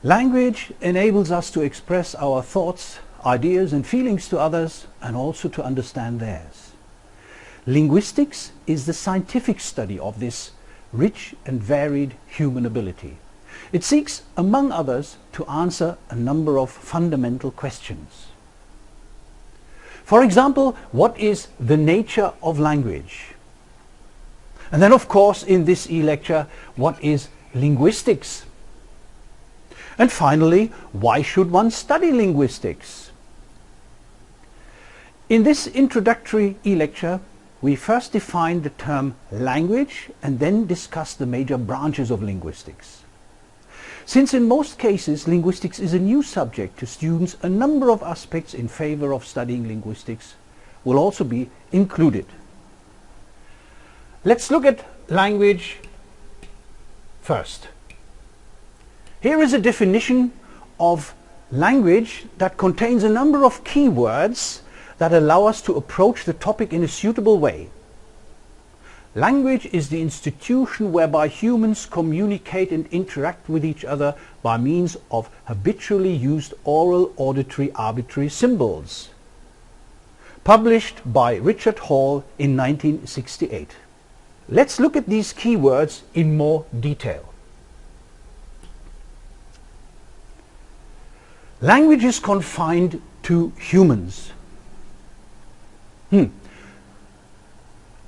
Language enables us to express our thoughts, ideas and feelings to others, and also to understand theirs. Linguistics is the scientific study of this rich and varied human ability. It seeks, among others, to answer a number of fundamental questions. For example, what is the nature of language? And then, of course, in this e-lecture, what is linguistics? And finally, why should one study linguistics? In this introductory e-lecture, we first define the term language and then discuss the major branches of linguistics. Since in most cases linguistics is a new subject to students, a number of aspects in favor of studying linguistics will also be included. Let's look at language first. Here is a definition of language that contains a number of keywords that allow us to approach the topic in a suitable way. Language is the institution whereby humans communicate and interact with each other by means of habitually used oral, auditory, arbitrary symbols. Published by Richard Hall in 1968. Let's look at these keywords in more detail. Language is confined to humans.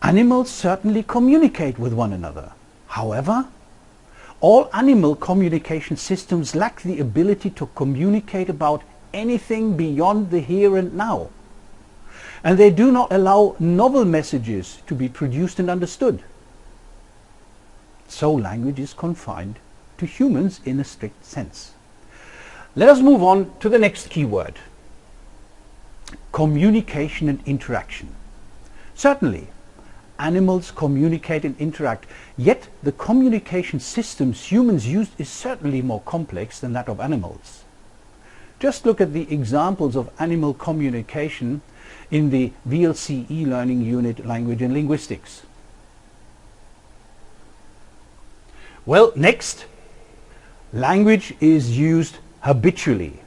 Animals certainly communicate with one another. However, all animal communication systems lack the ability to communicate about anything beyond the here and now. And they do not allow novel messages to be produced and understood. So language is confined to humans in a strict sense. Let us move on to the next keyword. Communication and interaction. Certainly, animals communicate and interact, yet the communication systems humans use is certainly more complex than that of animals. Just look at the examples of animal communication in the VLC e-learning unit Language and Linguistics. Well, next, language is used habitually.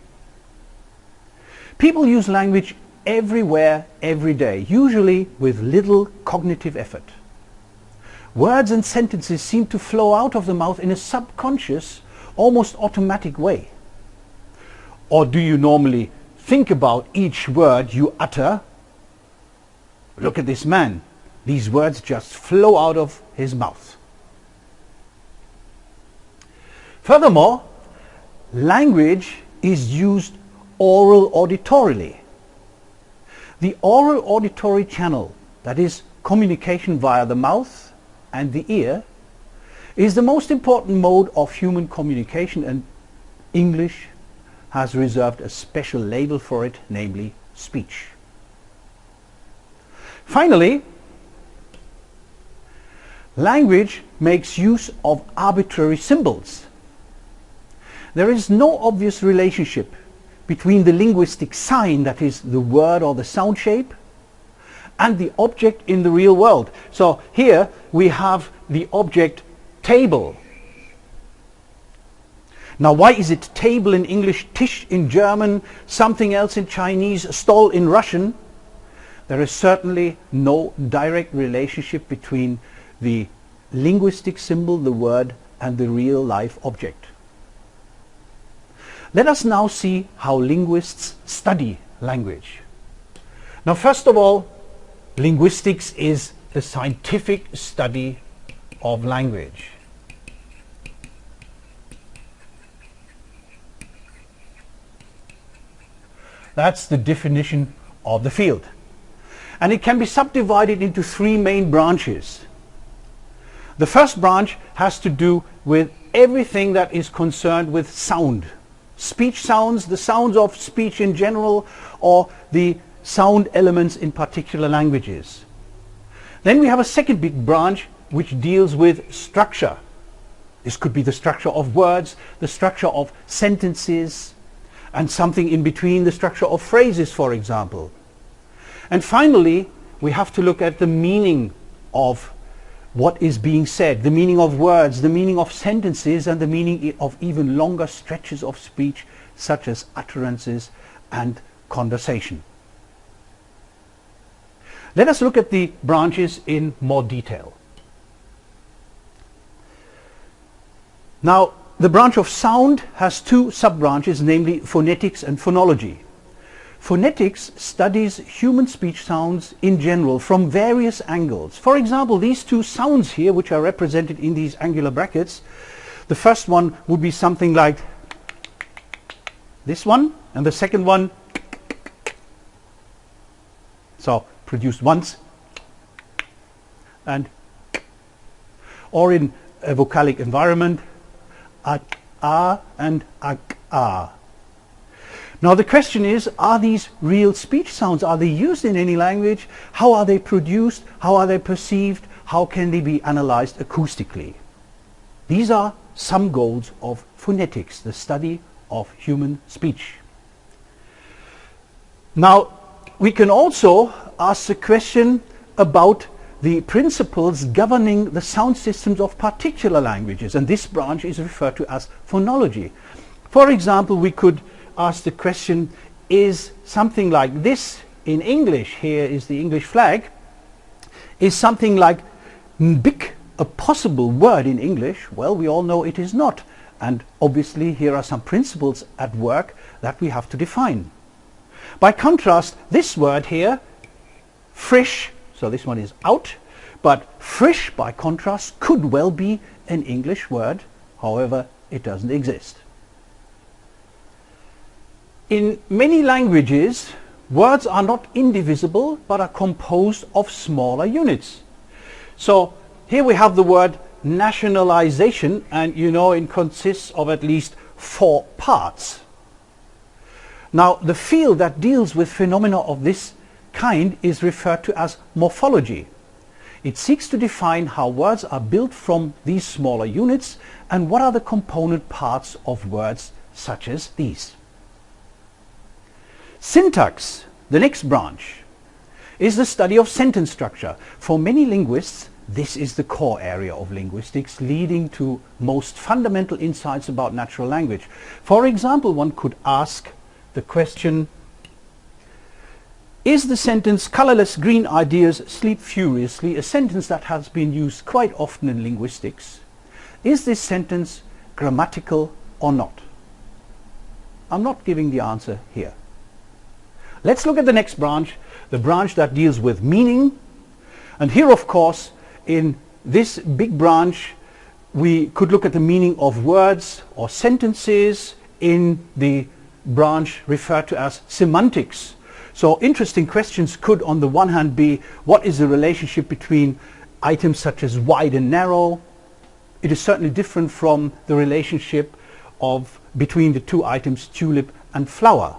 People use language everywhere, every day, usually with little cognitive effort. Words and sentences seem to flow out of the mouth in a subconscious, almost automatic way. Or do you normally think about each word you utter? Look at this man. These words just flow out of his mouth. Furthermore, language is used oral auditorily. The oral auditory channel, that is communication via the mouth and the ear, is the most important mode of human communication, and English has reserved a special label for it, namely speech. Finally, language makes use of arbitrary symbols. There is no obvious relationship between the linguistic sign, that is the word or the sound shape, and the object in the real world. So here we have the object table. Now, why is it table in English, Tisch in German, something else in Chinese, Stol in Russian? There is certainly no direct relationship between the linguistic symbol, the word, and the real life object. Let us now see how linguists study language. Now, first of all, linguistics is the scientific study of language. That's the definition of the field. And it can be subdivided into three main branches. The first branch has to do with everything that is concerned with sound. Speech sounds, the sounds of speech in general, or the sound elements in particular languages. Then we have a second big branch which deals with structure. This could be the structure of words, the structure of sentences, and something in between, the structure of phrases, for example. And finally, we have to look at the meaning of what is being said, the meaning of words, the meaning of sentences, and the meaning of even longer stretches of speech, such as utterances and conversation. Let us look at the branches in more detail. Now, the branch of sound has two sub-branches, namely phonetics and phonology. Phonetics studies human speech sounds in general from various angles. For example, these two sounds here, which are represented in these angular brackets, the first one would be something like this one, and the second one, so produced once, and or in a vocalic environment, and ah. Now the question is, are these real speech sounds? Are they used in any language? How are they produced? How are they perceived? How can they be analyzed acoustically? These are some goals of phonetics, the study of human speech. Now we can also ask the question about the principles governing the sound systems of particular languages, and this branch is referred to as phonology. For example, we could ask the question, is something like this in English, here is the English flag, is something like big a possible word in English? Well, we all know it is not, and obviously here are some principles at work that we have to define. By contrast, this word here, frisch, so this one is out, but frisch by contrast could well be an English word, however it doesn't exist. In many languages, words are not indivisible but are composed of smaller units. So here we have the word nationalization, and you know it consists of at least 4 parts. Now the field that deals with phenomena of this kind is referred to as morphology. It seeks to define how words are built from these smaller units and what are the component parts of words such as these. Syntax, the next branch, is the study of sentence structure. For many linguists, this is the core area of linguistics, leading to most fundamental insights about natural language. For example, one could ask the question, is the sentence "colorless green ideas sleep furiously" a sentence that has been used quite often in linguistics? Is this sentence grammatical or not? I'm not giving the answer here. Let's look at the next branch, the branch that deals with meaning. And here, of course, in this big branch, we could look at the meaning of words or sentences in the branch referred to as semantics. So interesting questions could, on the one hand, be what is the relationship between items such as wide and narrow? It is certainly different from the relationship between the two items tulip and flower.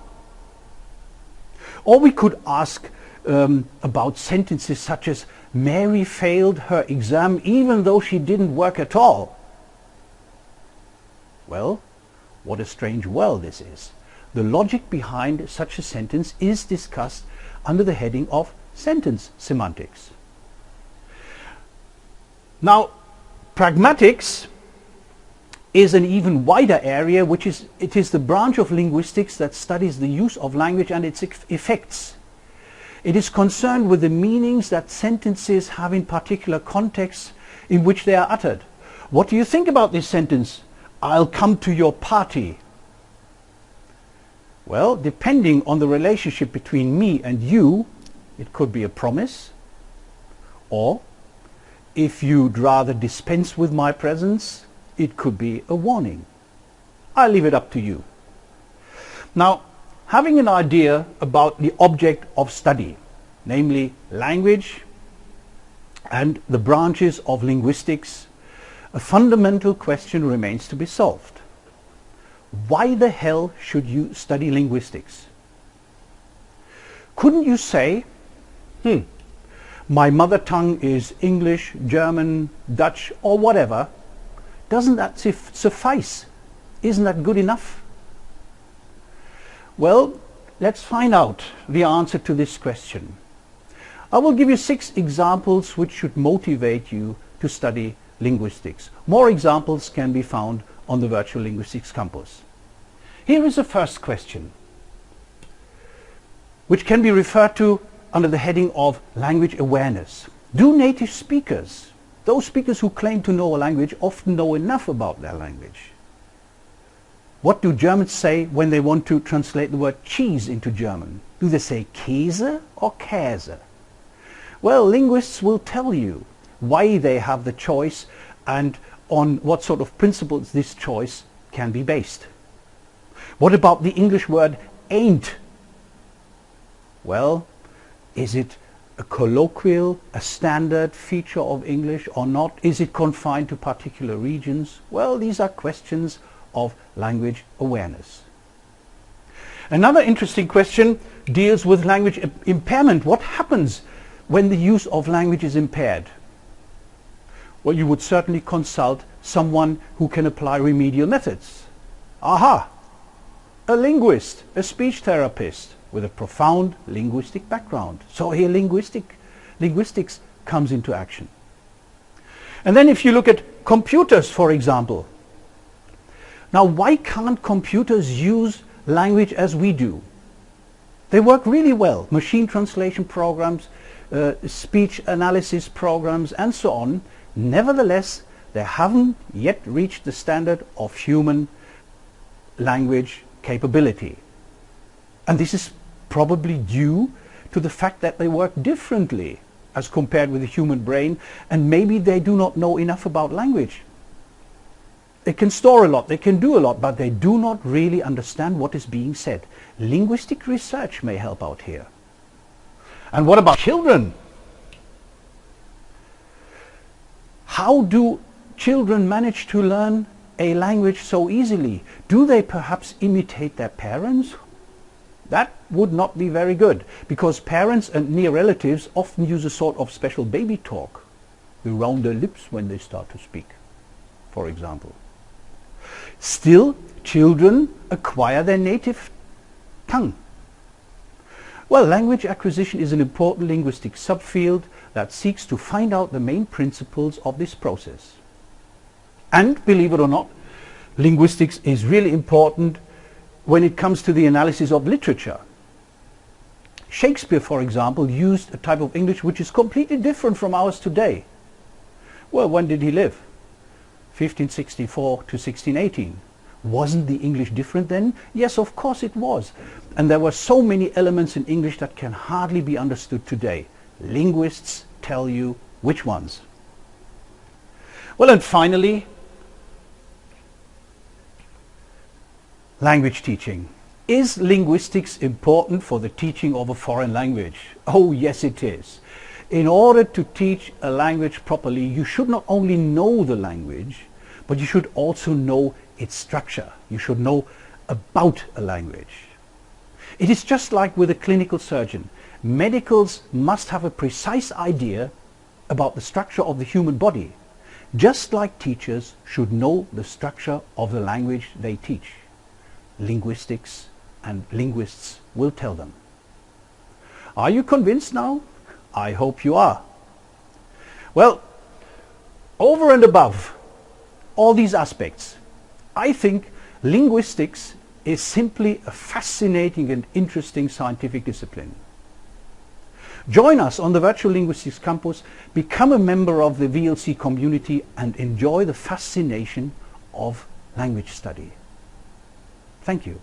Or we could ask about sentences such as Mary failed her exam even though she didn't work at all. Well, what a strange world this is. The logic behind such a sentence is discussed under the heading of sentence semantics. Now, pragmatics is an even wider area, it is the branch of linguistics that studies the use of language and its effects. It is concerned with the meanings that sentences have in particular contexts in which they are uttered. What do you think about this sentence? I'll come to your party. Well, depending on the relationship between me and you, it could be a promise, or if you'd rather dispense with my presence, it could be a warning. I'll leave it up to you. Now, having an idea about the object of study, namely language and the branches of linguistics, a fundamental question remains to be solved. Why the hell should you study linguistics? Couldn't you say, my mother tongue is English, German, Dutch, or whatever? Doesn't that suffice? Isn't that good enough? Well, let's find out the answer to this question. I will give you 6 examples which should motivate you to study linguistics. More examples can be found on the Virtual Linguistics Campus. Here is the first question, which can be referred to under the heading of language awareness. Do native speakers, those speakers who claim to know a language, often know enough about their language? What do Germans say when they want to translate the word cheese into German? Do they say Käse or Käse? Well, linguists will tell you why they have the choice and on what sort of principles this choice can be based. What about the English word ain't? Well, is it a colloquial, a standard feature of English or not? Is it confined to particular regions? Well, these are questions of language awareness. Another interesting question deals with language impairment. What happens when the use of language is impaired? Well, you would certainly consult someone who can apply remedial methods. Aha! A linguist, a speech therapist with a profound linguistic background. So here linguistics comes into action. And then if you look at computers, for example. Now, why can't computers use language as we do? They work really well. Machine translation programs, speech analysis programs, and so on. Nevertheless, they haven't yet reached the standard of human language capability. And this is probably due to the fact that they work differently as compared with the human brain, and maybe they do not know enough about language. They can store a lot, they can do a lot, but they do not really understand what is being said. Linguistic research may help out here. And what about children? How do children manage to learn a language so easily? Do they perhaps imitate their parents? That would not be very good, because parents and near relatives often use a sort of special baby talk. They round their lips when they start to speak, for example. Still, children acquire their native tongue. Well, language acquisition is an important linguistic subfield that seeks to find out the main principles of this process. And, believe it or not, linguistics is really important when it comes to the analysis of literature. Shakespeare, for example, used a type of English which is completely different from ours today. Well, when did he live? 1564 to 1618. Wasn't the English different then? Yes, of course it was. And there were so many elements in English that can hardly be understood today. Linguists tell you which ones. Well, and finally, language teaching. Is linguistics important for the teaching of a foreign language? Oh, yes, it is. In order to teach a language properly, you should not only know the language, but you should also know its structure. You should know about a language. It is just like with a clinical surgeon. Medicals must have a precise idea about the structure of the human body, just like teachers should know the structure of the language they teach. Linguistics and linguists will tell them. Are you convinced now? I hope you are. Well, over and above all these aspects, I think linguistics is simply a fascinating and interesting scientific discipline. Join us on the Virtual Linguistics Campus, become a member of the VLC community, and enjoy the fascination of language study. Thank you.